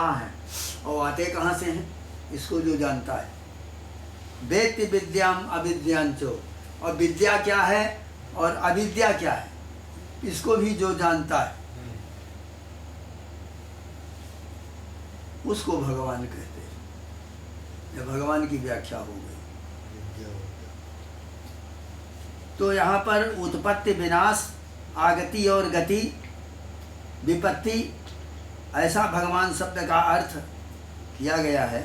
कहाँ हैं और आते कहाँ से हैं, इसको जो जानता है। वेत्ति विद्याम अविद्यांचो, और विद्या क्या है और अविद्या क्या है, इसको भी जो जानता है उसको भगवान कहते हैं। यह भगवान की व्याख्या हो गई। तो यहाँ पर उत्पत्ति, विनाश, आगति और गति, विपत्ति, ऐसा भगवान शब्द का अर्थ किया गया है।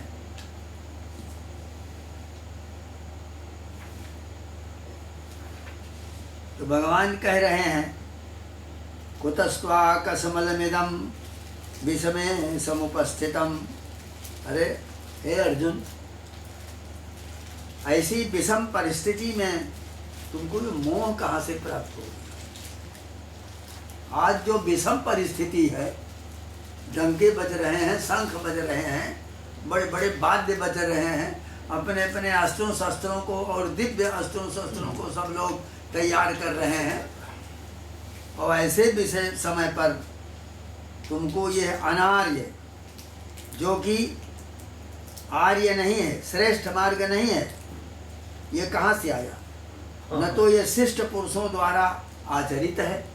तो भगवान कह रहे हैं कुतस्त्वाकस्मलमिदं विषमे समुपस्थितम। अरे हे अर्जुन, ऐसी विषम परिस्थिति में तुमको ये मोह कहाँ से प्राप्त हो? आज जो विषम परिस्थिति है, डंके बज रहे हैं, शंख बज रहे हैं, बड़े बड़े वाद्य बज रहे हैं, अपने अपने अस्त्रों शस्त्रों को और दिव्य अस्त्रों शस्त्रों को सब लोग तैयार कर रहे हैं, और ऐसे विषय समय पर तुमको ये अनार्य, जो कि आर्य नहीं है, श्रेष्ठ मार्ग नहीं है, ये कहाँ से आया? न तो ये शिष्ट पुरुषों द्वारा आचरित है।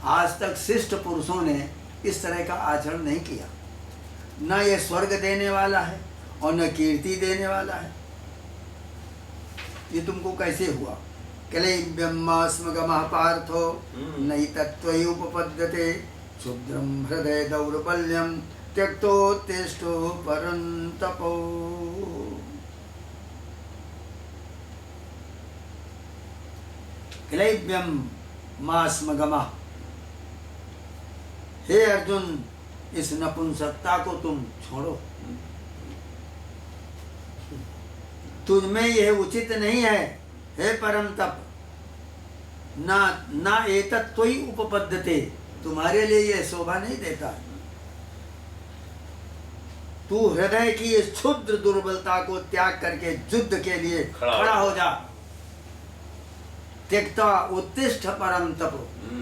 आज तक शिष्ट पुरुषों ने इस तरह का आचरण नहीं किया। न ये स्वर्ग देने वाला है और न कीर्ति देने वाला है। ये तुमको कैसे हुआ? क्लैब्यम्मास्मगमः पार्थो नयि तत्त्वयुपपद्यते क्षुद्रं हृदय दौर्बल्यं त्यक्तोत्तिष्ठो परन्तपो। क्लैब्यम मास्मगमः, हे अर्जुन, इस नपुंसकता को तुम छोड़ो। तुझमें यह उचित नहीं है हे परम तप। ना एतत् त्वयि उपपद्यते, तुम्हारे लिए यह शोभा नहीं देता। तू हृदय की इस क्षुद्र दुर्बलता को त्याग करके युद्ध के लिए खड़ा हो जा। त्यक्ता उत्तिष्ठ परम तप,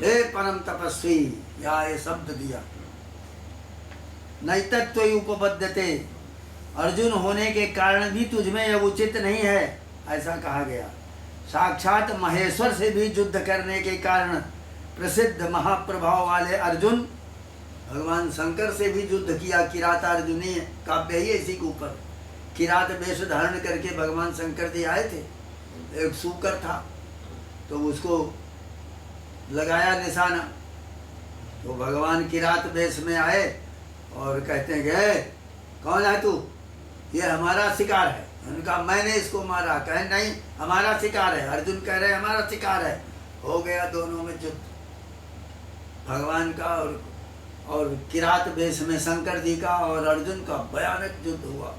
हे परम तपस्वी, या ये शब्द दिया। नैतत्व उपपद्यते, अर्जुन होने के कारण भी तुझमें यह उचित नहीं है, ऐसा कहा गया। साक्षात महेश्वर से भी युद्ध करने के कारण प्रसिद्ध महाप्रभाव वाले अर्जुन भगवान शंकर से भी युद्ध किया। किरातार्जुनी काव्य ही इसी के ऊपर। किरात वेश धारण करके भगवान शंकर जी आए थे। एक सूकर था तो उसको लगाया निशाना, तो भगवान किरात वेश में आए और कहते हैं कि कौन है तू? ये हमारा शिकार है। उनका मैंने इसको मारा। कहे नहीं, हमारा शिकार है। अर्जुन कह रहे हमारा शिकार है। हो गया दोनों में युद्ध, भगवान का और किरात वेश में शंकर जी का और अर्जुन का भयानक युद्ध हुआ।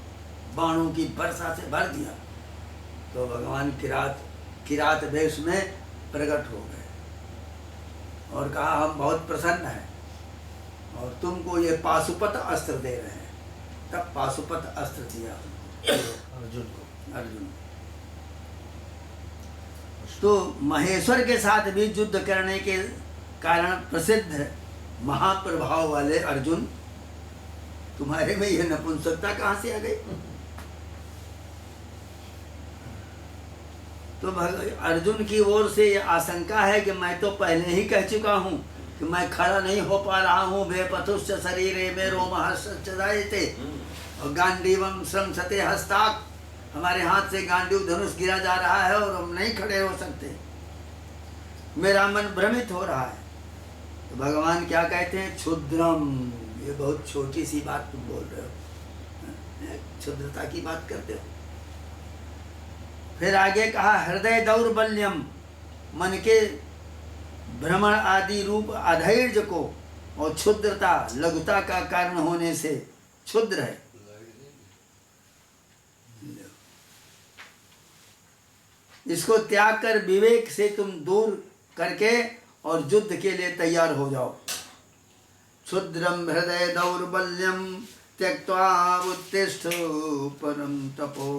बाणों की वर्षा से भर दिया। तो भगवान किरात वेश में प्रकट हो गए और कहा हम बहुत प्रसन्न हैं और तुमको ये पाशुपत अस्त्र दे रहे हैं। तब पाशुपत अस्त्र दिया अर्जुन। तो महेश्वर के साथ भी युद्ध करने के कारण प्रसिद्ध महाप्रभाव वाले अर्जुन, तुम्हारे में यह नपुंसकता कहाँ से आ गई? तो अर्जुन की ओर से ये आशंका है कि मैं तो पहले ही कह चुका हूँ कि मैं खड़ा नहीं हो पा रहा हूँ। वेपथुश्च शरीरे में रोमहर्षश्च जायते और गांडीवम श्रंसते हस्ताक, हमारे हाथ से गांडीव धनुष गिरा जा रहा है और हम नहीं खड़े हो सकते। मेरा मन भ्रमित हो रहा है। तो भगवान क्या कहते हैं? क्षुद्रम, ये बहुत छोटी सी बात तुम बोल रहे हो, क्षुद्रता की बात करते हो। फिर आगे कहा हृदय दौर्बल्यम, मन के भ्रमण आदि रूप अधैर्य को और क्षुद्रता, लघुता का कारण होने से क्षुद्र है। इसको त्याग कर विवेक से तुम दूर करके और युद्ध के लिए तैयार हो जाओ। क्षुद्रम हृदय दौर्बल्यम त्यक्त्वा उत्तिष्ठ परम तपो।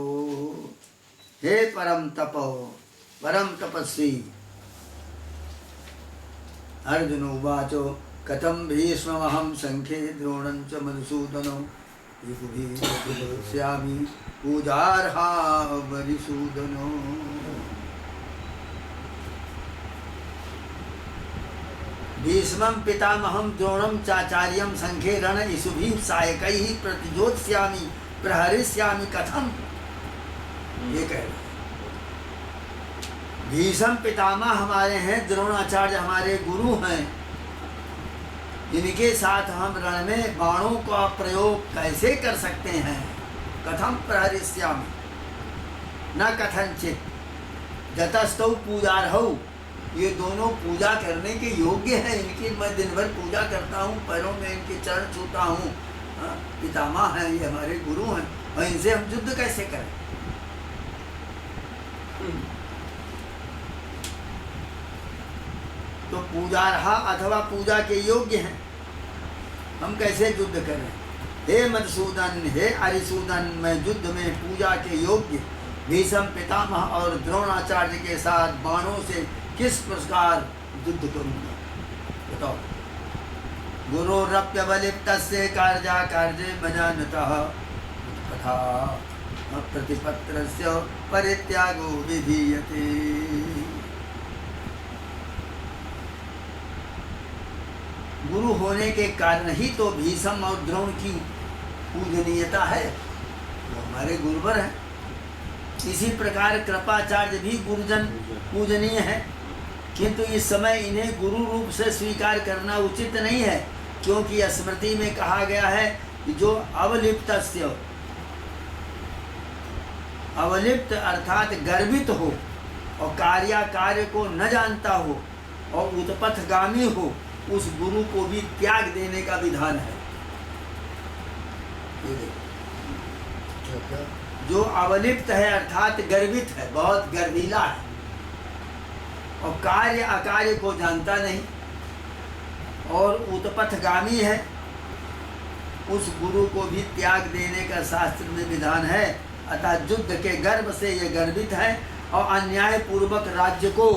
हे परम तपो, परम तपस्वी। अर्जुन उवाचो कथम भीष्महं संख्ये द्रोणं च मधुसूदनो श्यामी पूजार्हा वरिसूदनो। भीष्मं पितामहं द्रोणं चाचार्यं संघे रण इषुभिः सायकैः प्रतिजोत्स्यामि प्रहरिष्यामि कथम। ये कह रहे भीष्म पितामह हमारे हैं, द्रोणाचार्य हमारे गुरु हैं, इनके साथ हम रण में बाणों का प्रयोग कैसे कर सकते हैं। कथम प्रहरिष्यामि न कथनचित जतस्तौ पूजार्हौ। ये दोनों पूजा करने के योग्य हैं, इनकी मैं दिन भर पूजा करता हूँ, पैरों में इनके चरण छूता हूँ। पितामह हैं, ये हमारे गुरु हैं, और इनसे हम युद्ध कैसे करें। तो पूजार्हा अथवा पूजा के योग्य हैं, हम कैसे युद्ध करें। हे मधुसूदन, हे अरिसूदन, मैं युद्ध में पूजा के योग्य भीष्म पितामह और द्रोणाचार्य के साथ बाणों से किस प्रकार युद्ध करूंगा, बताओ। गुरोरप्यवलिप्तस्य कार्या कार्ये मजानतः तथा प्रतिपत्रस्य परित्यागो विधीयते। गुरु होने के कारण ही तो भीष्म और द्रोण की पूजनीयता है, वो हमारे गुरुवर हैं। इसी प्रकार कृपाचार्य भी गुरुजन पूजनीय है, किंतु इस समय इन्हें गुरु रूप से स्वीकार करना उचित नहीं है, क्योंकि स्मृति में कहा गया है कि जो अवलिप्तस्य, अवलिप्त अर्थात गर्वित हो और कार्य को न जानता हो और उत्पथगामी हो, उस गुरु को भी त्याग देने का विधान है। जो अवलिप्त है अर्थात गर्वित है, बहुत गर्वीला है और कार्य अकार्य को जानता नहीं और उत्पथगामी है, उस गुरु को भी त्याग देने का शास्त्र में विधान है। अतः युद्ध के गर्व से ये गर्वित है और अन्याय पूर्वक राज्य को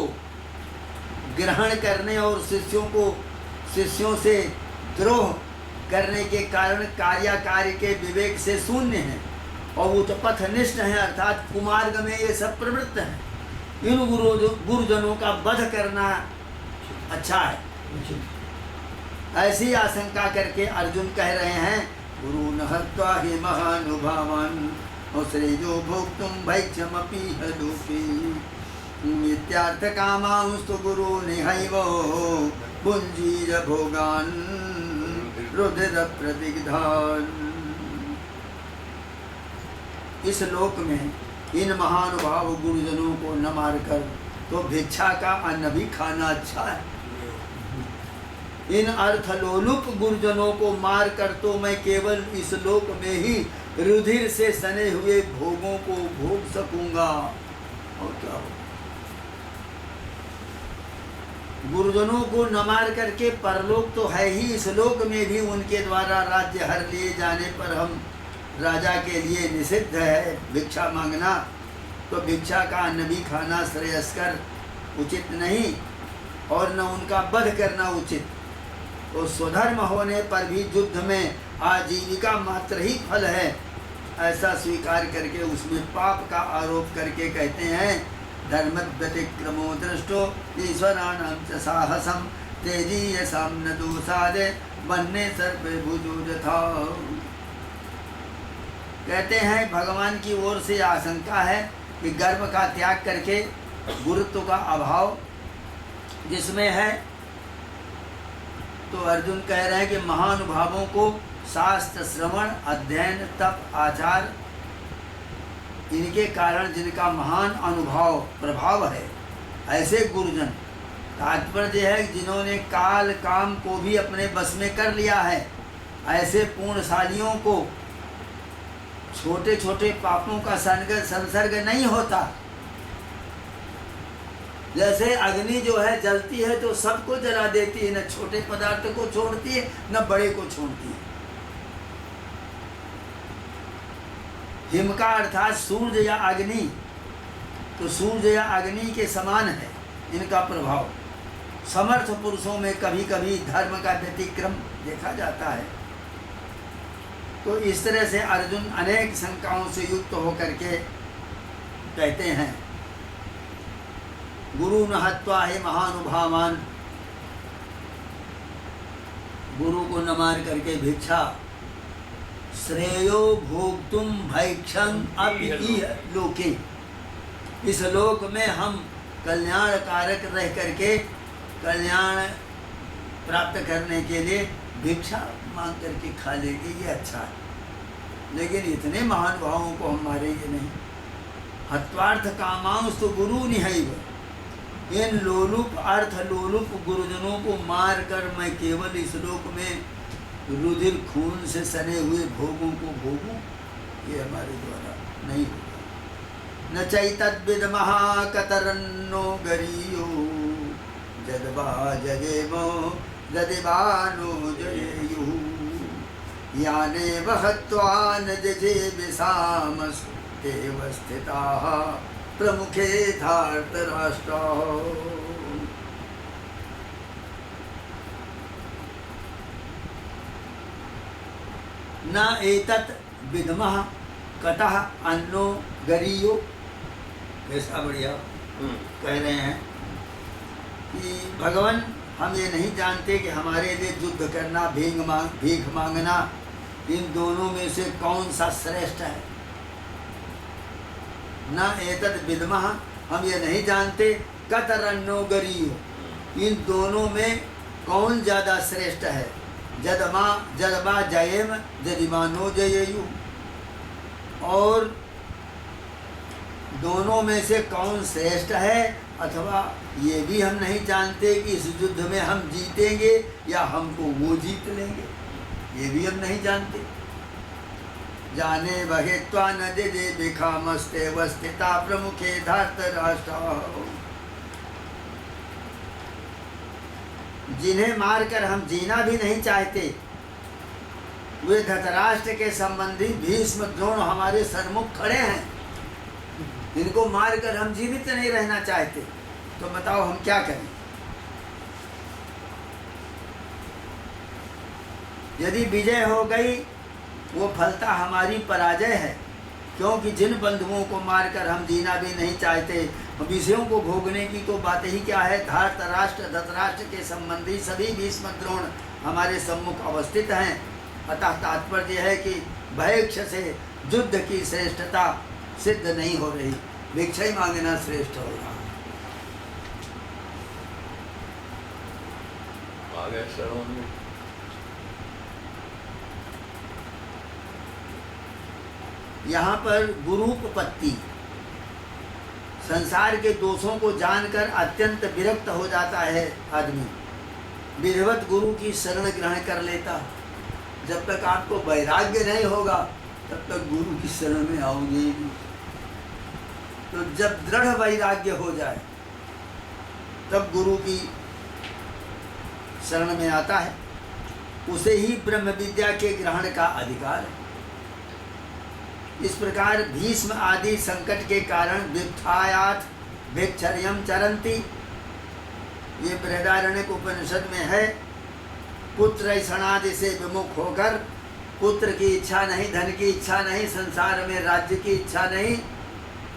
ग्रहण करने और शिष्यों से द्रोह करने के कारण कार्य के विवेक से शून्य हैं और उत्पथनिष्ठ हैं, अर्थात कुमार्ग में ये सब प्रवृत्त हैं। इन गुरुजनों का वध करना अच्छा है, ऐसी आशंका करके अर्जुन कह रहे हैं गुरु नहत्वा हि महानुभावान् श्रेयो भोक्तुं भैक्षमपि लोके नित्यार्थ कामांस्तु गुरु निहैव भुञ्जीर भोगान् रुधिर प्रतिग्धान्। इस लोक में इन महानुभाव गुरुजनों को न मारकर तो भिक्षा का अन्न भी खाना अच्छा है। इन अर्थलोलुप गुरुजनों को मारकर तो मैं केवल इस लोक में ही रुधिर से सने हुए भोगों को भोग सकूंगा, और क्या हो। गुरुजनों को न मार करके परलोक तो है ही, इस लोक में भी उनके द्वारा राज्य हर लिए जाने पर हम राजा के लिए निषिद्ध है भिक्षा मांगना, तो भिक्षा का अन्न भी खाना श्रेयस्कर उचित नहीं और न उनका वध करना उचित। तो स्वधर्म होने पर भी युद्ध में आजीविका मात्र ही फल है, ऐसा स्वीकार करके उसमें पाप का आरोप करके कहते हैं धर्म व्यतिक्रमो दृष्टो ईश्वराणां च साहसम तेजीयसां न दोषादे वन्ने सर्पे भुजो यथा। कहते हैं भगवान की ओर से आशंका है कि गर्व का त्याग करके गुरुत्व का अभाव जिसमें है, तो अर्जुन कह रहे हैं कि महानुभावों को शास्त्र श्रवण अध्ययन तप आचार इनके कारण जिनका महान अनुभव प्रभाव है, ऐसे गुरुजन, तात्पर्य है जिन्होंने काल काम को भी अपने बस में कर लिया है, ऐसे पूर्णशालियों को छोटे छोटे पापों का संसर्ग नहीं होता। जैसे अग्नि जो है जलती है तो सबको जला देती है, न छोटे पदार्थ को छोड़ती है न बड़े को छोड़ती है। हिम का अर्थात सूर्य या अग्नि, तो सूर्य या अग्नि के समान है इनका प्रभाव। समर्थ पुरुषों में कभी कभी धर्म का व्यतिक्रम देखा जाता है, तो इस तरह से अर्जुन अनेक शंकाओं से युक्त होकर के कहते हैं, गुरु न हत्वा हे महानुभावान, गुरु को न मार करके भिक्षा, श्रेयो भोक्तुम भैक्षं अपि लोके, इस लोक में हम कल्याण कारक रह करके कल्याण प्राप्त करने के लिए भिक्षा मांग करके खा लेंगे, ये अच्छा है, लेकिन इतने महान भावों को हम मारेंगे नहीं। हत्वार्थ कामांश तो गुरु निहैव, इन लोलुप अर्थ लोलुप गुरुजनों को मार कर मैं केवल इस लोक में रुधिर खून से सने हुए भोगों को भोगूं, ये हमारे द्वारा नहीं होगा। न चैतद्विदमः कतरन्नो गरीयो जदवा जगेमो ददिवानो जयेयुः, यानेव हत्वा न जजेभिसामस्तेव स्थिताः प्रमुखे धार्तराष्ट्राः। न एतत् विद्मः कतः अन्नो गरीयो, ऐसा बढ़िया कह रहे हैं कि भगवान हम ये नहीं जानते कि हमारे लिए युद्ध करना, भीख मांगना, इन दोनों में से कौन सा श्रेष्ठ है। न एतद् विद्मः, हम ये नहीं जानते, कतरन्नो गरीयो, इन दोनों में कौन ज़्यादा श्रेष्ठ है। जदमा जयेम जदिमानो जयेयु, और दोनों में से कौन श्रेष्ठ है, अथवा ये भी हम नहीं जानते कि इस युद्ध में हम जीतेंगे या हमको वो जीत लेंगे, ये भी हम नहीं जानते। जाने बहेत्वा न दे भिखामस्ते वस्थिता प्रमुखे धार्तराष्ट्राः, जिन्हें मारकर हम जीना भी नहीं चाहते, वे धृतराष्ट्र के संबंधी भीष्म द्रोण हमारे सन्मुख खड़े हैं, इनको मारकर हम जीवित नहीं रहना चाहते, तो बताओ हम क्या करें। यदि विजय हो गई वो फलता हमारी पराजय है, क्योंकि जिन बंधुओं को मारकर हम जीना भी नहीं चाहते, विषयों को भोगने की तो बात ही क्या है। धार्तराष्ट्र धृतराष्ट्र के संबंधी सभी भीष्म द्रोण हमारे सम्मुख अवस्थित हैं। अतः तात्पर्य है कि भैक्ष से युद्ध की श्रेष्ठता सिद्ध नहीं हो रही, भिक्षा ही मांगना श्रेष्ठ हो रहा। यहाँ पर गुरूपपत्ति, संसार के दोषों को जानकर अत्यंत विरक्त हो जाता है आदमी, विधिवत गुरु की शरण ग्रहण कर लेता। जब तक आपको वैराग्य नहीं होगा तब तक गुरु की शरण में आओगे नहीं। तो जब दृढ़ वैराग्य हो जाए तब गुरु की शरण में आता है, उसे ही ब्रह्म विद्या के ग्रहण का अधिकार है। इस प्रकार भीष्म आदि संकट के कारण वित्थायात भिक्षर्यं चरन्ति, ये बृहदारण्यक उपनिषद में है। पुत्र ऐषणादि से विमुख होकर, पुत्र की इच्छा नहीं, धन की इच्छा नहीं, संसार में राज्य की इच्छा नहीं,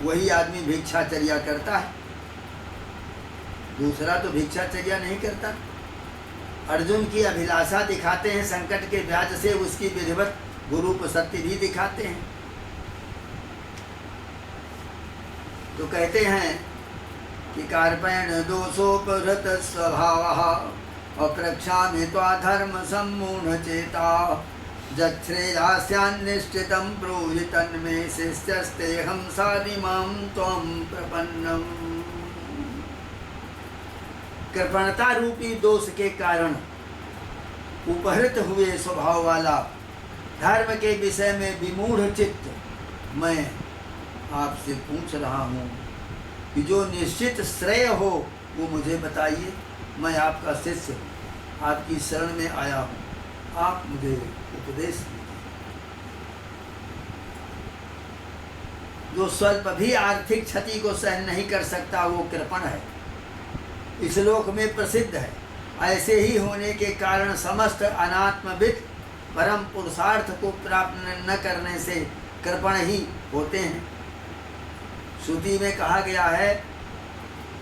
वही आदमी भिक्षाचर्या करता है, दूसरा तो भिक्षाचर्या नहीं करता। अर्जुन की अभिलाषा दिखाते हैं, संकट के ब्याज से उसकी विधिवत गुरूपसत्ति भी दिखाते हैं। तो कहते हैं कि कार्पेण दोषोपहृत स्वभावः अप्रक्षामि त्वा धर्म सम्मूढ़ चेता जच्छ्रेयास्यान्निश्चितं ब्रूहि तन्मे शिष्यस्तेऽहं साधिमां त्वं प्रपन्नम्। कृपणता रूपी दोष के कारण उपहृत हुए स्वभाव वाला, धर्म के विषय में विमूढ़ चित्त मैं आपसे पूछ रहा हूँ कि जो निश्चित श्रेय हो वो मुझे बताइए। मैं आपका शिष्य हूँ, आपकी शरण में आया हूँ, आप मुझे उपदेश दीजिए। जो स्वल्प भी आर्थिक क्षति को सहन नहीं कर सकता वो कृपण है, इस लोक में प्रसिद्ध है। ऐसे ही होने के कारण समस्त अनात्मविद परम पुरुषार्थ को प्राप्त न करने से कृपण ही होते हैं। श्रुति में कहा गया है,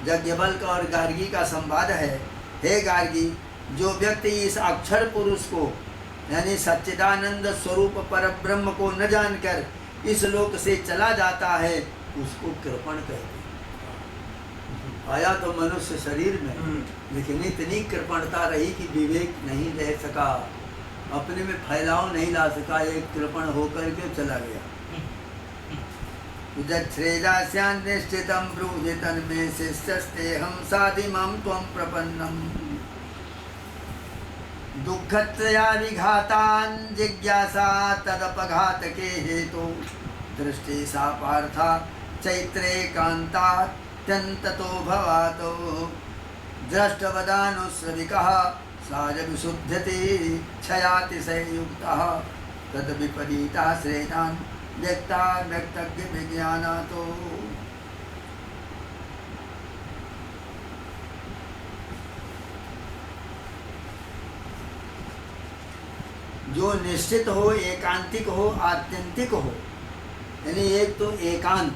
यज्ञवल्क्य और गार्गी का संवाद है, हे गार्गी, जो व्यक्ति इस अक्षर पुरुष को यानी सच्चिदानंद स्वरूप पर ब्रह्म को न जानकर इस लोक से चला जाता है उसको कृपण कहते हैं। आया तो मनुष्य शरीर में, लेकिन इतनी कृपणता रही कि विवेक नहीं रह सका, अपने में फैलाव नहीं ला सका, एक कृपण होकर के चला गया। श्रेजास्यान् निश्चितं ब्रूहि तन्मे शिष्यस्तेऽहं साधिमां त्वं प्रपन्नम्। दुःखत्रया विघातान् जिज्ञासा तदपघातके हेतु दृष्टि सा पार्था चैत्रे कान्तात्यन्ततो भवातो दृष्टवदानुश्रविकः सारविशुध्यते क्षयातिशयुक्तः तद्विपरीता श्रेयान् व्यक्ता व्यक्तज्ञ विज्ञानातो। जो निश्चित हो, एकांतिक हो, आत्यंतिक हो, यानी एक तो एकांत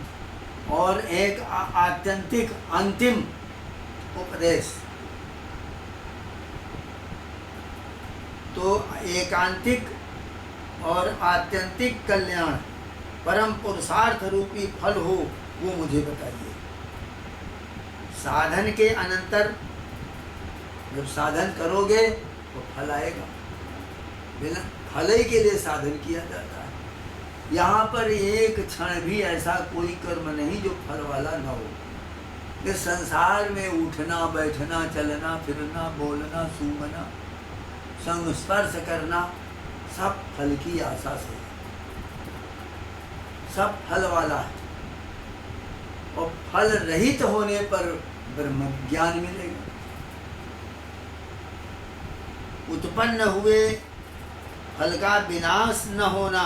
और एक आत्यंतिक अंतिम उपदेश। तो एकांतिक और आत्यंतिक कल्याण परम पुरुषार्थ रूपी फल हो, वो मुझे बताइए। साधन के अनंतर जब साधन करोगे तो फल आएगा, बिना फल ही के लिए साधन किया जाता है। यहाँ पर एक क्षण भी ऐसा कोई कर्म नहीं जो फल वाला न हो। इस संसार में उठना, बैठना, चलना, फिरना, बोलना, सूंघना, संस्पर्श करना, सब फल की आशा से, सब फल वाला है। और फल रहित होने पर ब्रह्म ज्ञान मिलेगा। उत्पन्न हुए फल का विनाश न होना,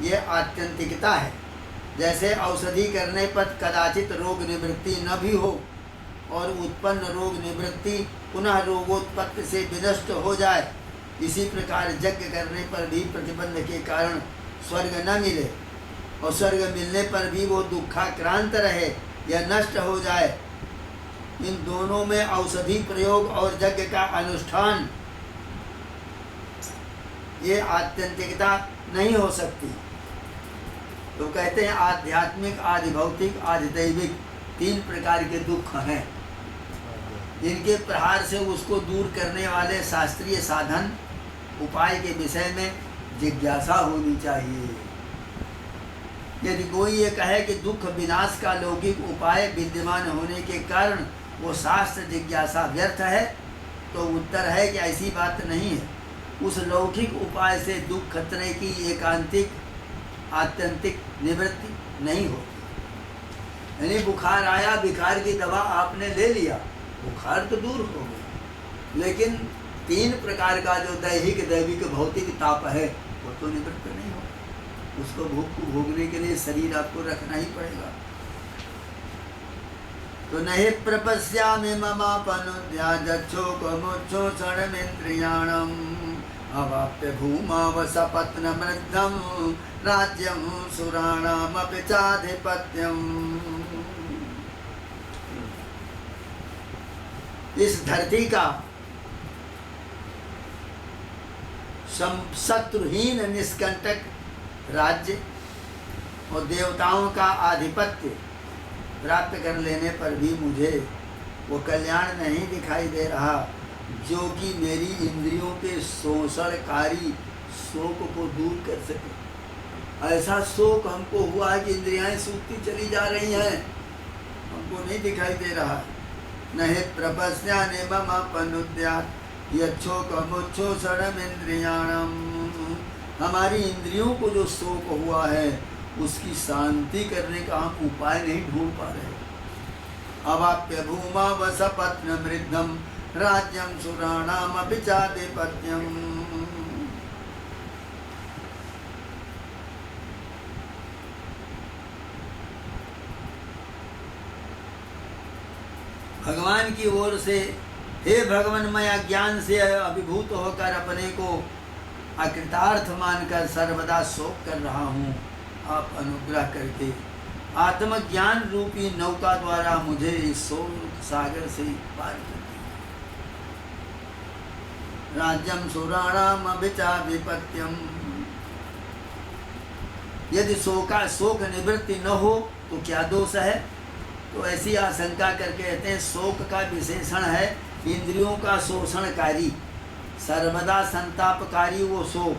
ये आत्यंतिकता है। जैसे औषधि करने पर कदाचित रोग निवृत्ति न भी हो और उत्पन्न रोग निवृत्ति पुनः रोगोत्पत्ति से विनष्ट हो जाए, इसी प्रकार यज्ञ करने पर भी प्रतिबंध के कारण स्वर्ग न मिले और स्वर्ग मिलने पर भी वो दुखाक्रांत रहे या नष्ट हो जाए, इन दोनों में औषधि प्रयोग और यज्ञ का अनुष्ठान, ये आत्यंतिकता नहीं हो सकती। तो कहते हैं आध्यात्मिक, आदि भौतिक, आदि दैविक, तीन प्रकार के दुख हैं। इनके प्रहार से उसको दूर करने वाले शास्त्रीय साधन उपाय के विषय में जिज्ञासा होनी चाहिए। यदि कोई ये कहे कि दुख विनाश का लौकिक उपाय विद्यमान होने के कारण वो शास्त्र जिज्ञासा व्यर्थ है, तो उत्तर है कि ऐसी बात नहीं है। उस लौकिक उपाय से दुख खतरे की एकांतिक आत्यंतिक निवृत्ति नहीं होती। यानी बुखार आया, बुखार की दवा आपने ले लिया, बुखार तो दूर हो गया, लेकिन तीन प्रकार का जो दैहिक, दैविक, भौतिक ताप है वो तो निवृत्त नहीं होगा। उसको भूख को भोगने के लिए शरीर आपको रखना ही पड़ेगा। तो नहीं प्रपश्यामि ममापनुद्याजच्छोकमुच्छोषणमिन्द्रियाणम् अवाप्य भूमावसपत्नमृद्धं राज्यं सुराणामपि चाधिपत्यम्। इस धरती का शत्रुहीन निष्कंटक राज्य और देवताओं का आधिपत्य प्राप्त कर लेने पर भी मुझे वो कल्याण नहीं दिखाई दे रहा जो कि मेरी इंद्रियों के शोषणकारी शोक को दूर कर सके। ऐसा शोक हमको हुआ है कि इंद्रियाएं सूखती चली जा रही हैं, हमको नहीं दिखाई दे रहा। नहीं प्रपश्यामि ममापनुद्यात् यच्छोकमुच्छोषणमिन्द्रियाणम्। हमारी इंद्रियों को जो शोक हुआ है उसकी शांति करने का हम उपाय नहीं ढूंढ पा रहे। अवाप्य भूमा वसपत्नमृद्धं राज्यं सुराणामपि चाधिपत्यम्। भगवान की ओर से, हे भगवान, मैं अज्ञान से अभिभूत होकर अपने को अकृतार्थ मानकर सर्वदा शोक कर रहा हूँ। आप अनुग्रह करके आत्मज्ञान रूपी नौका द्वारा मुझे इस शोक सागर से पार कर दीजिए। राज्यम सुराणाम अभिचा विपत्यम, यदि शोक निवृत्ति न हो तो क्या दोष है? तो ऐसी आशंका करके कहते हैं शोक का विशेषण है इंद्रियों का शोषणकारी, सर्वदा संतापकारी वो शोक।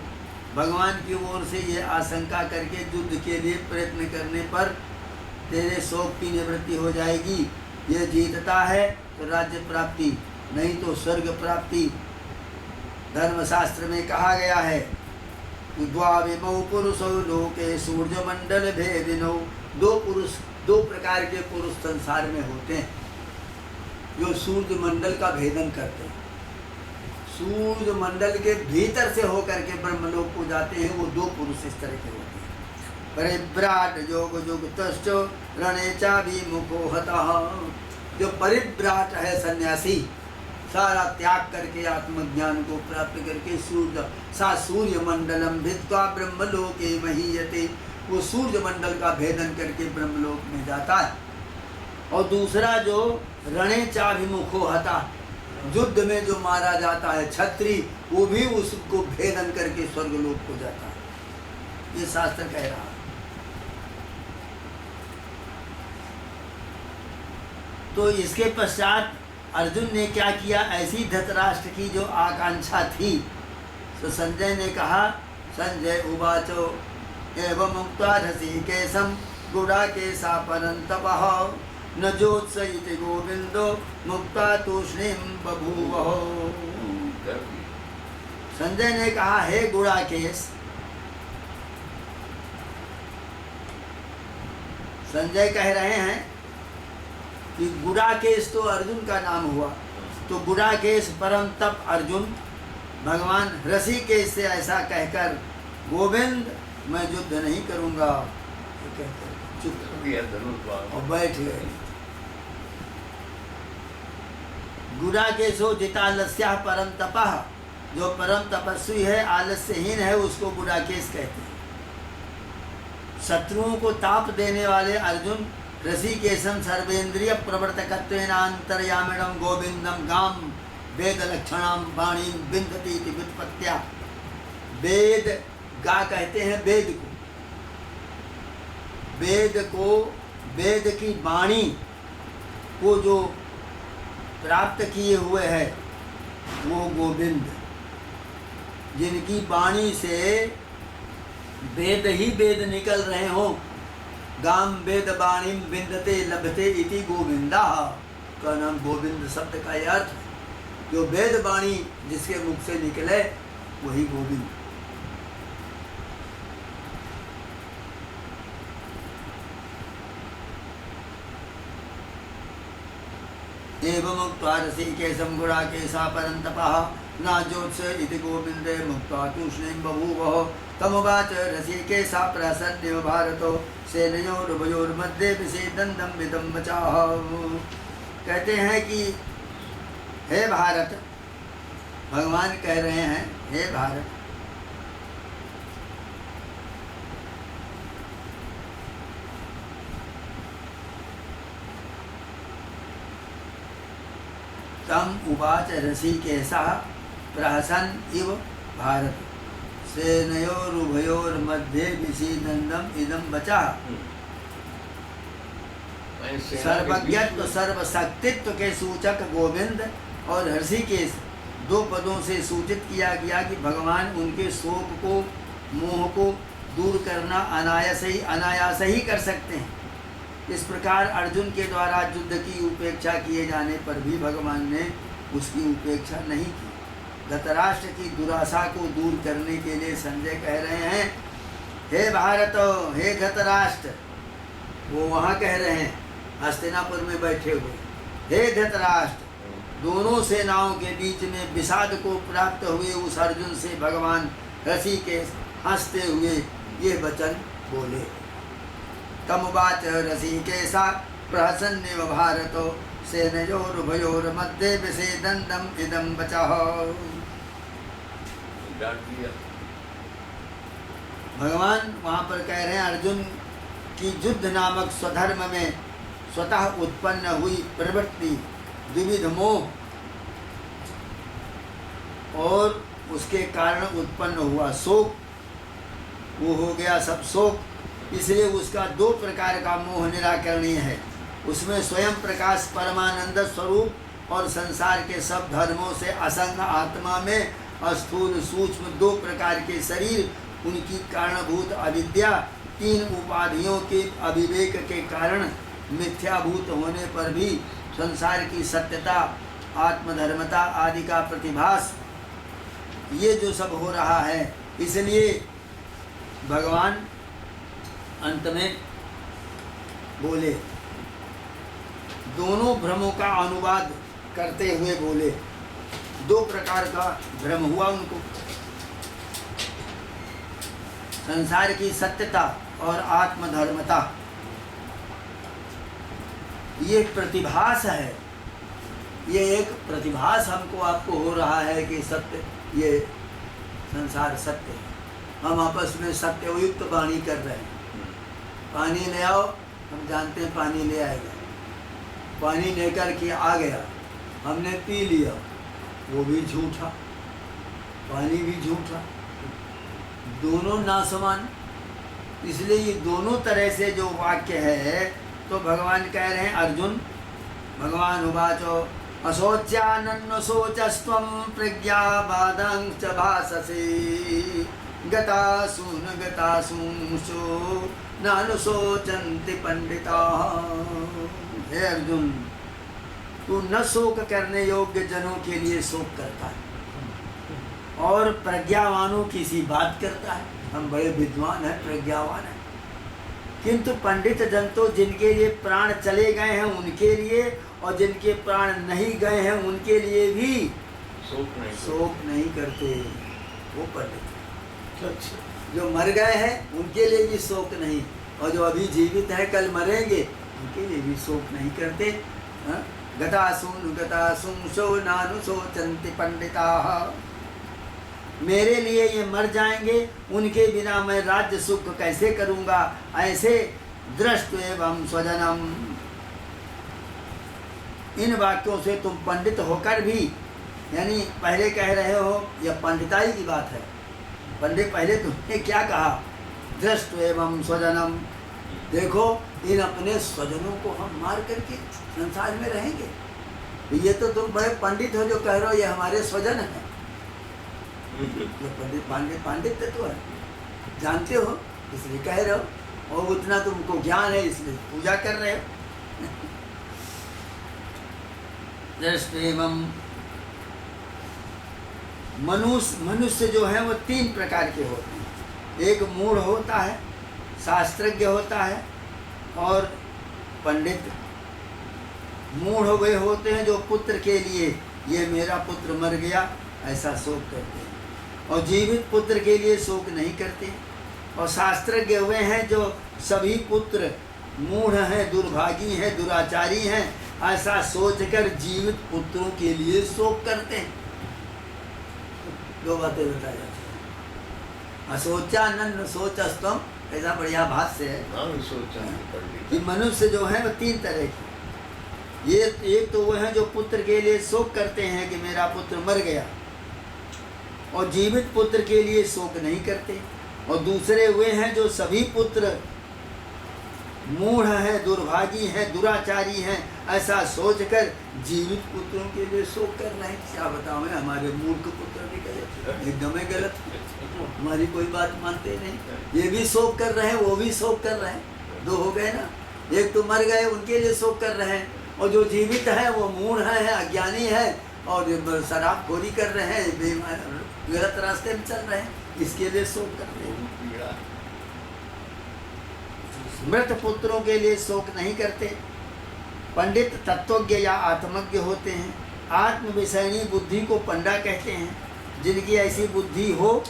भगवान की ओर से ये आशंका करके युद्ध के लिए प्रयत्न करने पर तेरे शोक की निवृत्ति हो जाएगी। ये जीतता है तो राज्य प्राप्ति, नहीं तो स्वर्ग प्राप्ति। धर्मशास्त्र में कहा गया है द्वाविमौ पुरुषौ लोके सूर्यमंडल भेदिनौ, दो प्रकार के पुरुष संसार में होते हैं जो सूर्य मंडल का भेदन करते हैं। सूर्य मंडल के भीतर से होकर के ब्रह्मलोक को जाते हैं, वो दो पुरुष इस तरह के होते हैं। परिव्राट योग युक्तश्च रणेचा विमुखो हतः, जो परिव्राट है सन्यासी, सारा त्याग करके आत्मज्ञान को प्राप्त करके सूर्य मंडलम भित्वा ब्रह्मलोके महीयते, वो सूर्य मंडल का भेदन करके ब्रह्मलोक में जाता है। और दूसरा जो रणेचाभिमुखो हता, युद्ध में जो मारा जाता है क्षत्रिय, वो भी उसको भेदन करके स्वर्गलोक को जाता है। ये शास्त्र कह रहा है। तो इसके पश्चात अर्जुन ने क्या किया? ऐसी धृतराष्ट्र की जो आकांक्षा थी, तो संजय ने कहा, संजय उवाचो एवं मुक्ता ऋषिकेशं गुडाकेशा परन्तपः न जोत्सयति गोविंदो मुक्ता तूष्णीं बभूवः। संजय ने कहा, हे गुडाकेश, संजय कह रहे हैं कि गुडाकेश तो अर्जुन का नाम हुआ, तो गुडाकेश परम तप अर्जुन भगवान ऋषिकेश से ऐसा कहकर गोविंद मैं युद्ध नहीं करूंगा, चुप और बैठ गए। गुडाकेशो जितालस्या परम तपः, जो परम तपस्वी है, आलस्यहीन है, उसको गुडाकेश कहते हैं। शत्रुओं को ताप देने वाले अर्जुन ऋषिकेशम सर्वेन्द्रिय प्रवर्तकत्वेन अंतर्यामिणं गोविंदम गाम वेद लक्षणाम वाणी बिंदती व्युत्पत्त्या। वेद गा कहते हैं वेद को वेद की वाणी को जो प्राप्त किए हुए है वो गोविंद, जिनकी वाणी से वेद ही वेद निकल रहे हो। गाम वेद वाणी विंदते लभते इति गोविंदा का नाम गोविंद शब्द का अर्थ है, जो वेद वाणी जिसके मुख से निकले वही गोविंद। एवं मुक्त्वा ऋषिकेशं गुडाकेशा परन्तपः नाजोत्स इति गोविन्दे मुक्त्वा तूष्णीं बभूवः। तमुवाच ऋषिकेशा प्रसन्नेव भारतो सेनयोरुभयोर्मध्ये विषेदन्तं विदं वचाः। कहते हैं कि हे भारत, भगवान कह रहे हैं हे भारत, तम उवाच ऋषिकेशः प्रहसन् इव भारत सेनयोरुभयोर्मध्ये विषीदन्दम् इदं वचः। सर्वज्ञत्व सर्वशक्तित्व के सूचक गोविंद और ऋषिकेश दो पदों से सूचित किया गया कि भगवान उनके शोक को, मोह को दूर करना अनायास ही कर सकते हैं। इस प्रकार अर्जुन के द्वारा युद्ध की उपेक्षा किए जाने पर भी भगवान ने उसकी उपेक्षा नहीं की। धृतराष्ट्र की दुराशा को दूर करने के लिए संजय कह रहे हैं हे भारत, हे धृतराष्ट्र, वो वहाँ कह रहे हैं हस्तिनापुर में बैठे हुए, हे धृतराष्ट्र, दोनों सेनाओं के बीच में विषाद को प्राप्त हुए उस अर्जुन से भगवान ऋषिकेश हंसते हुए ये वचन बोले। तमुवाच ऋषिकेशा प्रहसन्नेव भारतो सेनयोरुभयोर्मध्ये विषेदन्तम् इदं वचः। भगवान वहाँ पर कह रहे हैं अर्जुन की युद्ध नामक स्वधर्म में स्वतः उत्पन्न हुई प्रवृत्ति द्विविध मोह और उसके कारण उत्पन्न हुआ शोक, वो हो गया सब शोक। इसलिए उसका दो प्रकार का मोह निराकरणीय है। उसमें स्वयं प्रकाश परमानंद स्वरूप और संसार के सब धर्मों से असंग आत्मा में स्थूल सूक्ष्म दो प्रकार के शरीर, उनकी कारणभूत अविद्या, तीन उपाधियों के अविवेक के कारण मिथ्याभूत होने पर भी संसार की सत्यता, आत्मधर्मता आदि का प्रतिभास, ये जो सब हो रहा है। इसलिए भगवान अंत में बोले, दोनों भ्रमों का अनुवाद करते हुए बोले। दो प्रकार का भ्रम हुआ उनको, संसार की सत्यता और आत्मधर्मता। ये प्रतिभास है, ये एक प्रतिभास हमको आपको हो रहा है कि सत्य, ये संसार सत्य है। हम आपस में सत्ययुक्त वाणी कर रहे हैं। पानी ले आओ, हम जानते हैं पानी ले आएगा। पानी लेकर के आ गया, हमने पी लिया, वो भी झूठा, पानी भी झूठा, दोनों नासमान। इसलिए ये दोनों तरह से जो वाक्य है, तो भगवान कह रहे हैं अर्जुन, भगवान उवाचो अशोच्यानन्नो शोचस्त्वं प्रज्ञावादं च भाससे गतासूंशो नानुशोचन्ति पंडिताः। हे अर्जुन, तू न शोक करने योग्य जनों के लिए शोक करता है और प्रज्ञावानों की सी बात करता है। हम बड़े विद्वान हैं, प्रज्ञावान हैं, किंतु पंडित जन तो जिनके लिए प्राण चले गए हैं उनके लिए, और जिनके प्राण नहीं गए हैं उनके लिए भी शोक नहीं करते। वो पंडित जो मर गए हैं उनके लिए भी शोक नहीं, और जो अभी जीवित हैं कल मरेंगे उनके लिए भी शोक नहीं करते। गतासूंशो नानुशोचन्ति पंडिताः। मेरे लिए ये मर जाएंगे, उनके बिना मैं राज्य सुख कैसे करूँगा, ऐसे दृष्टवेम स्वजनम। इन वाक्यों से तुम पंडित होकर भी, यानी पहले कह रहे हो, यह पंडिताई की बात है। पंडित पहले तुमने क्या कहा, दृष्टवेम स्वजनम, देखो इन अपने स्वजनों को हम मार करके संसार में रहेंगे। ये तो तुम बड़े पंडित हो जो कह रहे हो ये हमारे स्वजन हैं। ये पंडित तो है, जानते हो इसलिए कह रहे हो, और उतना तुमको ज्ञान है इसलिए पूजा कर रहे हो। दृष्टवेम, मनुष्य जो है वो तीन प्रकार के होते हैं। एक मूढ़ होता है, शास्त्रज्ञ होता है, और पंडित। मूढ़ वे होते हैं जो पुत्र के लिए, ये मेरा पुत्र मर गया ऐसा शोक करते हैं, और जीवित पुत्र के लिए शोक नहीं करते। और शास्त्रज्ञ वे हैं जो सभी पुत्र मूढ़ हैं, दुर्भागी हैं, दुराचारी हैं, ऐसा सोचकर जीवित पुत्रों के लिए शोक करते हैं। दो बातें बताई जाती हैं। अशोच्यानन्नो शोचस्त्वं, ऐसा बढ़िया भाष्य है कि मनुष्य जो है वो तीन तरह के। ये एक तो वो हैं जो पुत्र के लिए शोक करते हैं कि मेरा पुत्र मर गया, और जीवित पुत्र के लिए शोक नहीं करते। और दूसरे वे हैं जो सभी पुत्र मूढ़ हैं, दुर्भागी हैं, दुराचारी हैं, ऐसा सोचकर जीवित पुत्रों के लिए शोक कर रहे हैं। क्या बताऊँ, हमारे मूर्ख पुत्र भी गलत, एकदम गलत, हमारी कोई बात मानते नहीं। ये भी शोक कर रहे हैं, वो भी शोक कर रहे हैं, दो हो गए ना। एक तो मर गए उनके लिए शोक कर रहे हैं, और जो जीवित है वो मूढ़ है, अज्ञानी है, और शराबखोरी कर रहे हैं, गलत रास्ते में चल रहे हैं, इसके लिए शोक कर रहे हैं। मृत पुत्रों के लिए शोक नहीं करते। पंडित तत्वज्ञ या आत्मज्ञ होते हैं। आत्म विषयनी बुद्धि को पंडा कहते हैं। जिनकी ऐसी बुद्धि हो,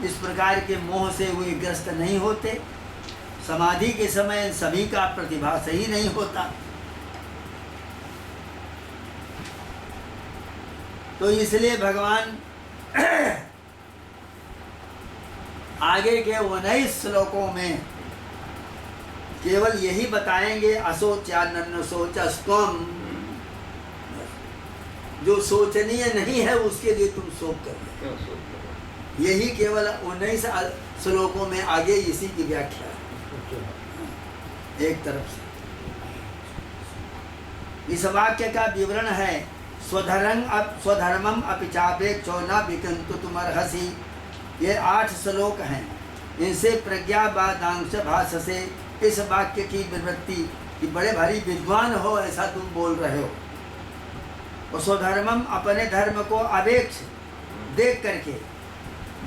इस प्रकार के मोह से वे ग्रस्त नहीं होते। समाधि के समय सभी का प्रतिभास ही नहीं होता। तो इसलिए भगवान आगे के 19 श्लोकों में केवल यही बताएंगे अशोच्यानन्य शोचस्त्वम, जो शोचनीय नहीं है उसके लिए तुम शोक कर लो। यही केवल 19 श्लोकों में आगे इसी की व्याख्या है एक तरफ से। इस वाक्य का विवरण है स्वधर्मम अपि चापेक्षो न विकंतु तुमर्हसि। ये 8 श्लोक हैं। इनसे प्रज्ञावादांश भाष्य से इस वाक्य की विवृत्ति कि बड़े भारी विद्वान हो ऐसा तुम बोल रहे हो। और स्वधर्मम अपने धर्म को अपेक्ष देख करके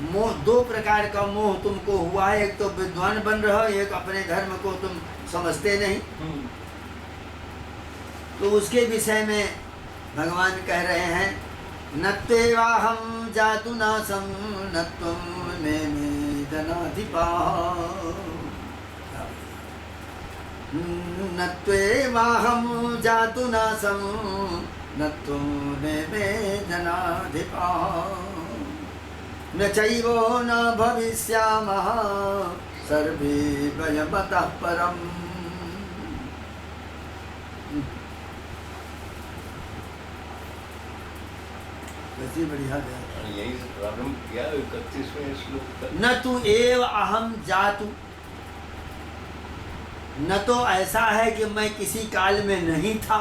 मोह, 2 प्रकार का मोह तुमको हुआ है। एक तो विद्वान बन रहे हो, एक अपने धर्म को तुम समझते नहीं। तो उसके विषय में भगवान कह रहे हैं न त्वेवाहं जातु नासं न त्वं मे जनाधिपा। न त्वेवाहं जातु नासं न त्वं मे जनाधिपा न चैवो न भविष्यामः सर्वे वयमतः परम्। कैसी बढ़िया है। यही से प्रारंभ किया 31वें श्लोक। न तु एव अहम जातु, न तो ऐसा है कि मैं किसी काल में नहीं था,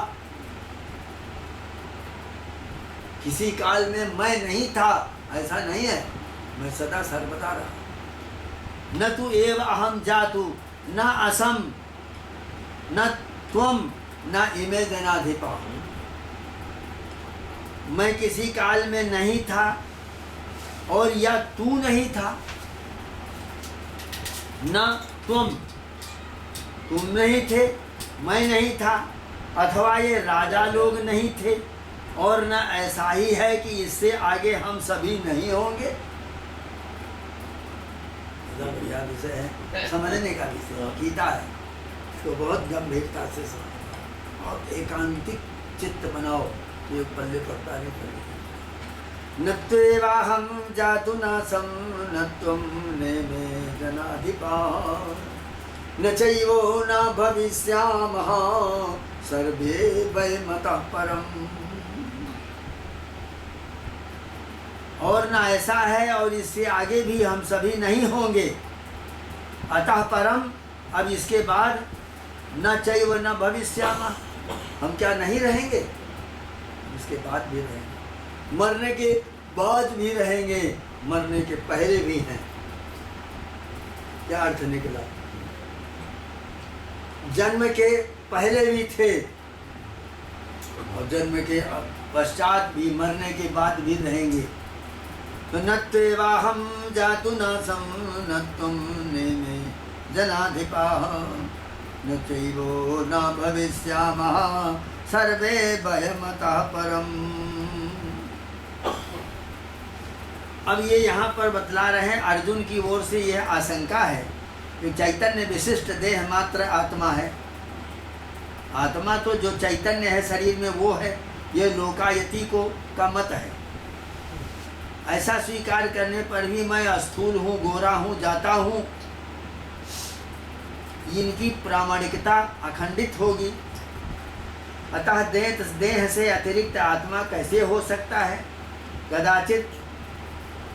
किसी काल में मैं नहीं था, ऐसा नहीं है, मैं सदा सर्वदा रहा। न तु एव अहम जातु न असम न त्वम न इमे जनाधिपा। मैं किसी काल में नहीं था और या तू नहीं था, न तुम नहीं थे, मैं नहीं था, अथवा ये राजा लोग नहीं थे, और न ऐसा ही है कि इससे आगे हम सभी नहीं होंगे। बढ़िया विषय है, समझने का विषय गीता है तो बहुत गंभीरता से समझो और एकांतिक चित्त बनाओ। ये पल्ले पड़ता नहीं पड़ेगा। न त्वेवाहं जातु नासं न त्वं मे जनाधिपा न चैवो न भविष्यामः सर्वे वयमतः परम्। और न ऐसा है और इससे आगे भी हम सभी नहीं होंगे। अतः परम, अब इसके बाद न चैव न भविष्यामः, हम क्या नहीं रहेंगे, इसके बाद भी रहेंगे, मरने के बाद भी रहेंगे, मरने के पहले भी हैं। क्या अर्थ निकला? जन्म के पहले भी थे और जन्म के पश्चात भी, मरने के बाद भी रहेंगे। तो न त्वेवाहं जातु नासं न त्वं मे जनाधिपा न चैवो न भविष्यामः सर्वे वयमतः परम्। अब ये यहाँ पर बतला रहे हैं, अर्जुन की ओर से यह आशंका है कि चैतन्य विशिष्ट देह मात्र आत्मा है। आत्मा तो जो चैतन्य है शरीर में वो है, ये लोकायति को का मत है। ऐसा स्वीकार करने पर भी मैं अस्थूल हूँ, गोरा हूँ, जाता हूँ, इनकी प्रामाणिकता अखंडित होगी। अतः देह से अतिरिक्त आत्मा कैसे हो सकता है? कदाचित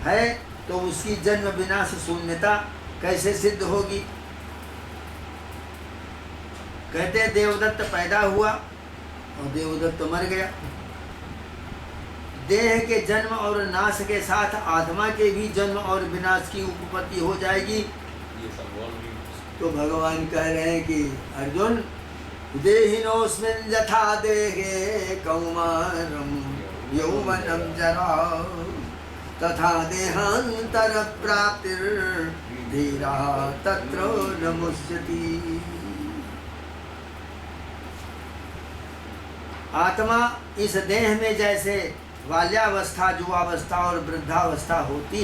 है तो उसकी जन्म विनाश शून्यता कैसे सिद्ध होगी? कहते देवदत्त पैदा हुआ और देवदत्त मर गया। देह के जन्म और नाश के साथ आत्मा के भी जन्म और विनाश की उपपत्ति हो जाएगी। तो भगवान कह रहे हैं कि अर्जुन, देहिनोऽस्मिन् यथा देहे कौमारं यौवनं जरा तथा देहांतर प्राप्तिर्धीरा तत्र न मुह्यति। आत्मा इस देह में जैसे बाल्यावस्था, युवावस्था और वृद्धावस्था होती,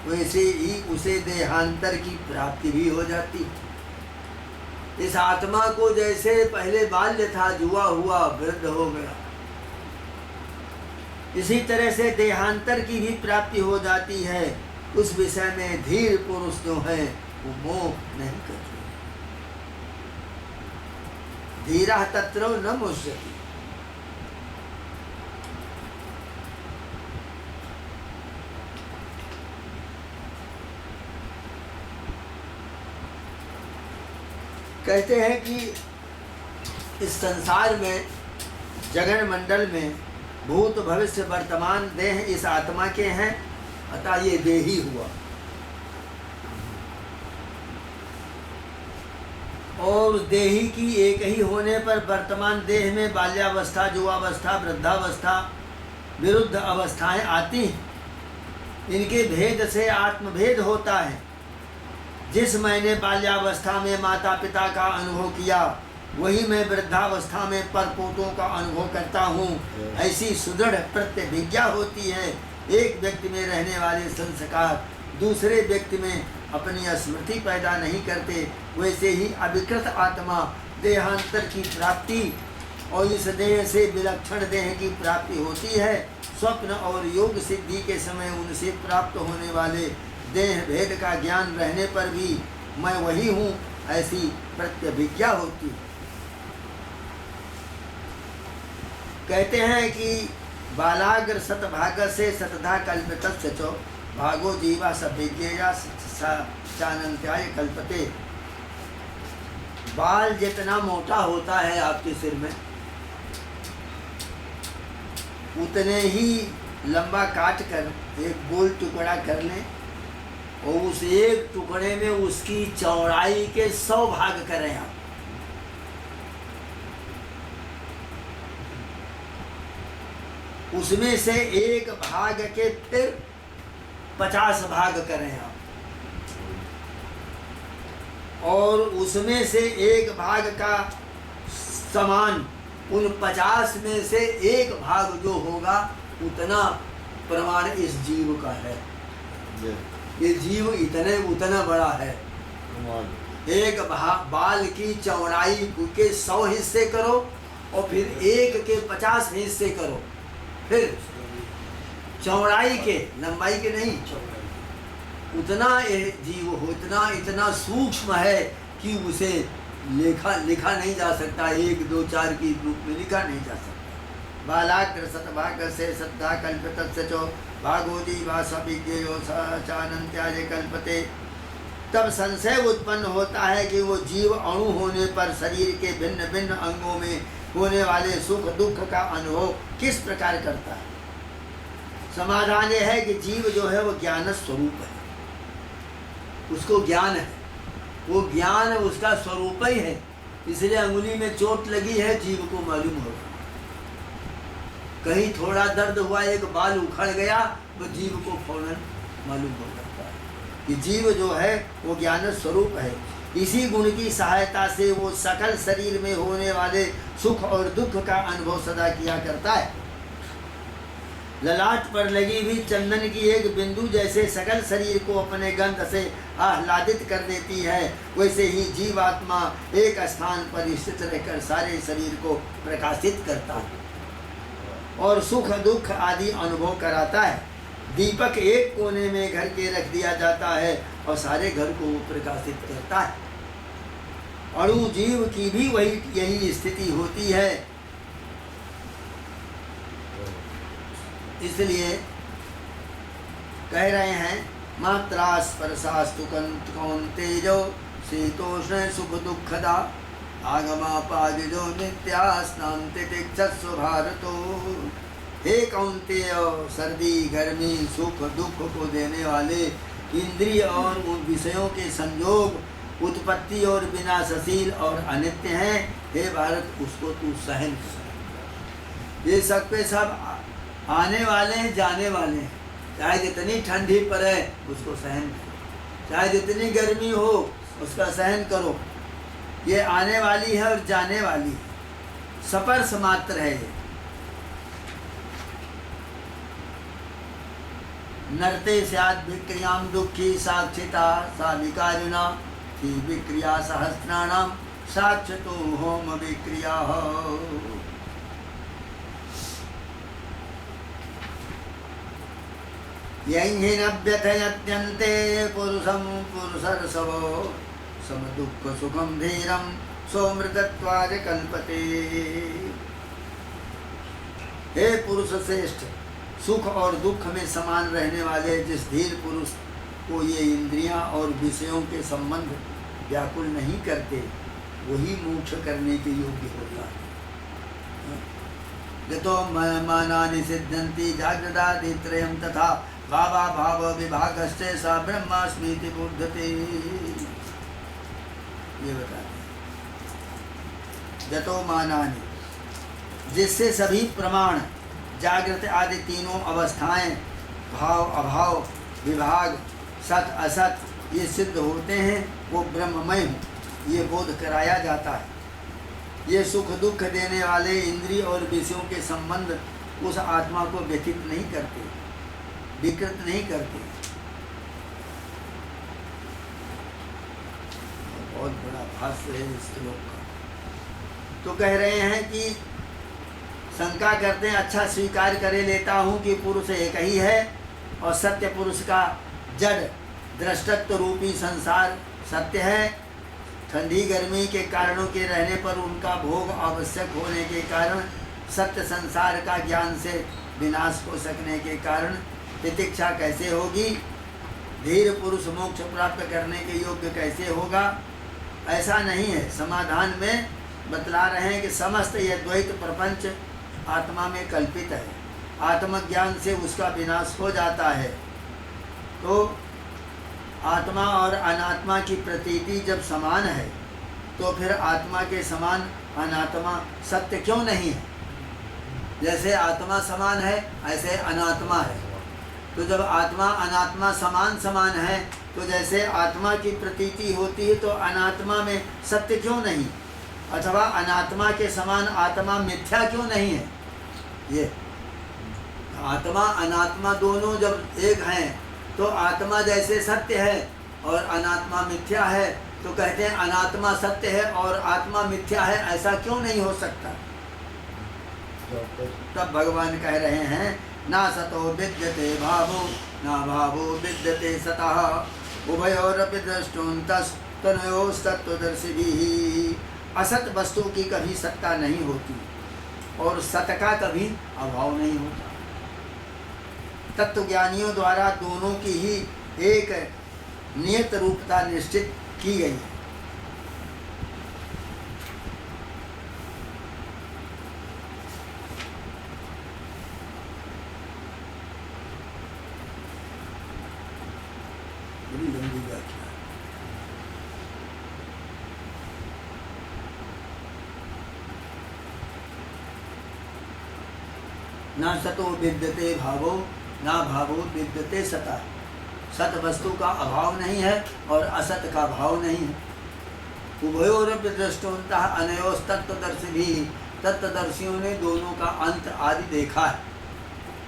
वैसे ही उसे देहांतर की प्राप्ति भी हो जाती। इस आत्मा को जैसे पहले बाल्य था, जुआ हुआ, वृद्ध हो गया, इसी तरह से देहांतर की भी प्राप्ति हो जाती है। उस विषय में धीर पुरुष जो है वो मोह नहीं करते। धीरा तत्र न मुह्यति। कहते हैं कि इस संसार में, जगन मंडल में भूत भविष्य वर्तमान देह इस आत्मा के हैं, अतः ये देही हुआ। और देही की एक ही होने पर वर्तमान देह में बाल्यावस्था, युवावस्था, वृद्धावस्था, विरुद्ध अवस्थाएं आती हैं। इनके भेद से आत्मभेद होता है। जिस मैंने बाल्यावस्था में माता पिता का अनुभव किया, वही मैं वृद्धावस्था में परपोतों का अनुभव करता हूँ। ऐसी सुदृढ़ प्रतिभिज्ञा होती है। एक व्यक्ति में रहने वाले संस्कार दूसरे व्यक्ति में अपनी स्मृति पैदा नहीं करते। वैसे ही अविकृत आत्मा देहांतर की प्राप्ति और इस देह से विलक्षण देह की प्राप्ति होती है। स्वप्न और योग सिद्धि के समय उनसे प्राप्त होने वाले देह भेद का ज्ञान रहने पर भी मैं वही हूँ, ऐसी प्रत्यभिज्ञा होती है। कहते हैं कि बालाग्र सतभाग से सतधा कल्पितस्य चो भागो जीवा सभिज्ञेया चानंत्याय कल्पते। बाल जितना मोटा होता है आपके सिर में, उतने ही लंबा काट कर एक गोल टुकड़ा कर लें और उस एक टुकड़े में उसकी चौड़ाई के 100 भाग करें आप। उसमें से एक भाग के फिर 50 भाग करें आप, और उसमें से एक भाग का समान उन 50 में से एक भाग जो होगा उतना प्रमाण इस जीव का है। ये जीव उतना बड़ा है। एक बाल की चौड़ाई के 100 हिस्से करो और फिर एक के 50 हिस्से करो, फिर चौड़ाई के, लंबाई के नहीं, उतना ये जीव हो, इतना सूक्ष्म है कि उसे लिखा नहीं जा सकता। 1, 2, 4 की रूप में लिखा नहीं जा सकता। बालाग्र सतभाग से सद्धा कल्पितस्य चो भागो जीवा सभिज्ञेयो चानंत्याय कल्पते। तब संशय उत्पन्न होता है कि वो जीव अणु होने पर शरीर के भिन्न भिन्न अंगों में होने वाले सुख दुख का अनुभव किस प्रकार करता है। समाधान यह है कि जीव जो है वो ज्ञान स्वरूप है, उसको ज्ञान है, वो ज्ञान उसका स्वरूप ही है। इसलिए अंगुली में चोट लगी है, जीव को मालूम होगा। कहीं थोड़ा दर्द हुआ, एक बाल उखड़ गया, तो जीव को फौरन मालूम हो जाता है कि जीव जो है वो ज्ञान स्वरूप है। इसी गुण की सहायता से वो सकल शरीर में होने वाले सुख और दुख का अनुभव सदा किया करता है। ललाट पर लगी हुई चंदन की एक बिंदु जैसे सकल शरीर को अपने गंध से आह्लादित कर देती है, वैसे ही जीवात्मा एक स्थान पर स्थित रहकर सारे शरीर को प्रकाशित करता है और सुख दुख आदि अनुभव कराता है। दीपक एक कोने में घर के रख दिया जाता है और सारे घर को प्रकाशित करता है। अणु जीव की भी यही स्थिति होती है। इसलिए कह रहे हैं मात्रा स्पर्शास्तु कौन्तेयो शीतोष्ण सुख दुखदा आगमापादिजो नित्यास्नान्ति तिक्षस्व भारतो। हे कौन्तेय, सर्दी गर्मी सुख दुख को देने वाले इंद्रिय और उन विषयों के संयोग उत्पत्ति और विनाशशील और अनित्य हैं। हे भारत, उसको तू सहन कर। ये सब पे सब आने वाले हैं, जाने वाले हैं। चाहे जितनी ठंडी पड़े उसको सहन करो, चाहे जितनी गर्मी हो उसका सहन करो। ये आने वाली है और जाने वाली है, स्पर्श मात्र है ये। नरते स्यात् विक्रियां दुःखी साक्षिता सा विकारिणा थी विक्रिया सहस्राणां साक्षतो होम विक्रिया। यही न व्यथयत्यन्ते पुरुषं पुरुषर्षभो सम दुःख सुखम धीरम सौमृतत्वाय कल्पते। हे पुरुष श्रेष्ठ, सुख और दुख में समान रहने वाले जिस धीर पुरुष को ये इंद्रियां और विषयों के संबंध व्याकुल नहीं करते, वही मोक्ष करने के योग्य होता है। यतो मानानि सिद्ध्यन्ति जाग्रदादित्रयं तथा भावा भाव विभागश्च सा ब्रह्मास्मीति बुध्यते। ये बताते हैं यतो मानानि, जिससे सभी प्रमाण जागृत आदि तीनों अवस्थाएं, भाव अभाव विभाग सत असत ये सिद्ध होते हैं, वो ब्रह्ममय हूँ, ये बोध कराया जाता है। ये सुख दुख देने वाले इंद्रिय और विषयों के संबंध उस आत्मा को व्यथित नहीं करते, विकृत नहीं करते। बहुत बड़ा भाष्य है इस श्लोक का। तो कह रहे हैं कि शंका करते हैं, अच्छा स्वीकार करे लेता हूँ कि पुरुष एक ही है और सत्य पुरुष का जड़ दृष्टत्व रूपी संसार सत्य है। ठंडी गर्मी के कारणों के रहने पर उनका भोग आवश्यक होने के कारण सत्य संसार का ज्ञान से विनाश हो सकने के कारण तितिक्षा कैसे होगी, धीर पुरुष मोक्ष प्राप्त करने के योग्य कैसे होगा? ऐसा नहीं है। समाधान में बतला रहे हैं कि समस्त यह द्वैत प्रपंच आत्मा में कल्पित है, आत्मज्ञान से उसका विनाश हो जाता है। तो आत्मा और अनात्मा की प्रतीति जब समान है तो फिर आत्मा के समान अनात्मा सत्य क्यों नहीं है? जैसे आत्मा समान है ऐसे अनात्मा है। तो जब आत्मा अनात्मा समान समान है तो जैसे आत्मा की प्रतीति होती है तो अनात्मा में सत्य क्यों नहीं, अथवा अनात्मा के समान आत्मा मिथ्या क्यों नहीं है? ये आत्मा अनात्मा दोनों जब एक हैं तो आत्मा जैसे सत्य है और अनात्मा मिथ्या है, तो कहते हैं अनात्मा सत्य है और आत्मा मिथ्या है, ऐसा क्यों नहीं हो सकता? तब भगवान कह रहे हैं, ना सतो विद्यते भावो ना भावो विद्यते सतः उभयोरपि द्रष्टुस्तत्त्वदर्शिभिः। असत वस्तु की कभी सत्ता नहीं होती और सत का कभी अभाव नहीं होता। तत्वज्ञानियों द्वारा दोनों की ही एक नियत रूपता निश्चित की गई है। बड़ी लंबी व्याख्या। ना सतो विद्यते भावो ना भावो विद्यते सता। सत वस्तु का अभाव नहीं है और असत का भाव नहीं है। उभयोरपि दृष्टवन्तः अनयोस्तत्त्वदर्शिभिः। तत्वदर्शियों ने दोनों का अंत आदि देखा है,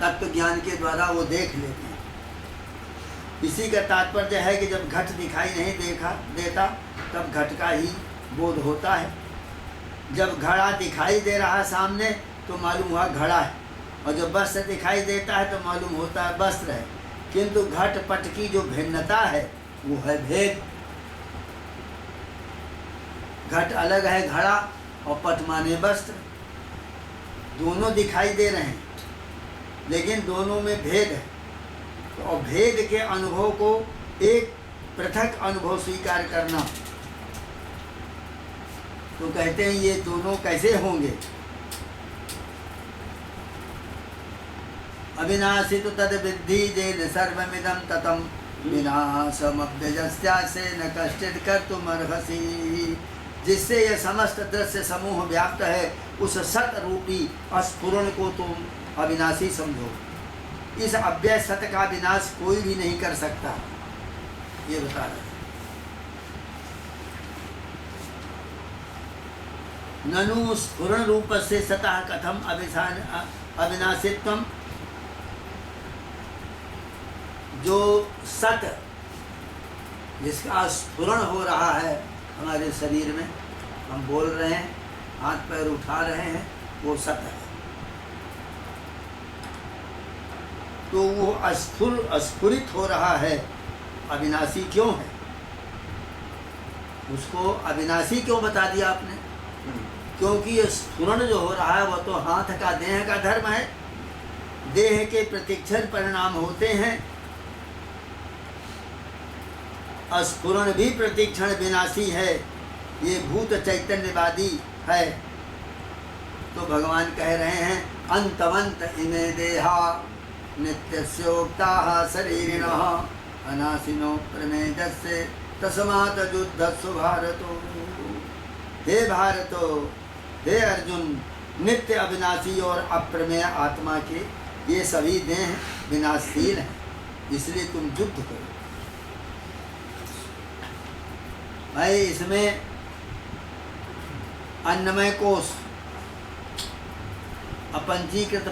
तत्व ज्ञान के द्वारा वो देख लेते हैं। इसी का तात्पर्य है कि जब घट दिखाई नहीं देता तब घट का ही बोध होता है। जब घड़ा दिखाई दे रहा है सामने तो मालूम हुआ घड़ा है, और जब वस्त्र दिखाई देता है तो मालूम होता है वस्त्र है। किंतु घट पट की जो भिन्नता है वो है भेद। घट अलग है घड़ा और पट माने वस्त्र, दोनों दिखाई दे रहे हैं लेकिन दोनों में भेद है। तो और भेद के अनुभव को एक पृथक अनुभव स्वीकार करना, तो कहते हैं ये दोनों कैसे होंगे? अविनाशी तो तद विद्धि जेन सर्वमिदं ततम विनाशमव्यजस्यासे न कश्चित् कर्तुमर्हसि। जिससे यह समस्त दृश्य समूह व्याप्त है, उस सत रूपी अस्फुरण को तुम अविनाशी समझो। इस अव्यय सत का विनाश कोई भी नहीं कर सकता, ये बता रहे। ननु स्फुरण रूप से सतः कथम अविनाशित्वम। जो सत जिसका स्फुरण हो रहा है हमारे शरीर में, हम बोल रहे हैं, हाथ पैर उठा रहे हैं, वो सत है। तो वो अस्फुरित हो रहा है, अविनाशी क्यों है? उसको अविनाशी क्यों बता दिया आपने? क्योंकि ये स्फुरण जो हो रहा है वह तो हाथ का, देह का धर्म है। देह के प्रतिक्षण परिणाम होते हैं, अस्फुरण भी प्रतिक्षण विनाशी है, ये भूत चैतन्यवादी है। तो भगवान कह रहे हैं अंतवंत इमे देहा नित्यस्योक्ताः शरीरिणः अनाशिनो प्रमेदस्य तस्मात् युद्धस्व भारतो। हे भारतो, हे अर्जुन, नित्य अविनाशी और अप्रमेय आत्मा के ये सभी देह विनाशशील हैं, इसलिए तुम युद्ध करो। भाई इसमें अन्नमय कोश अपंजीकृत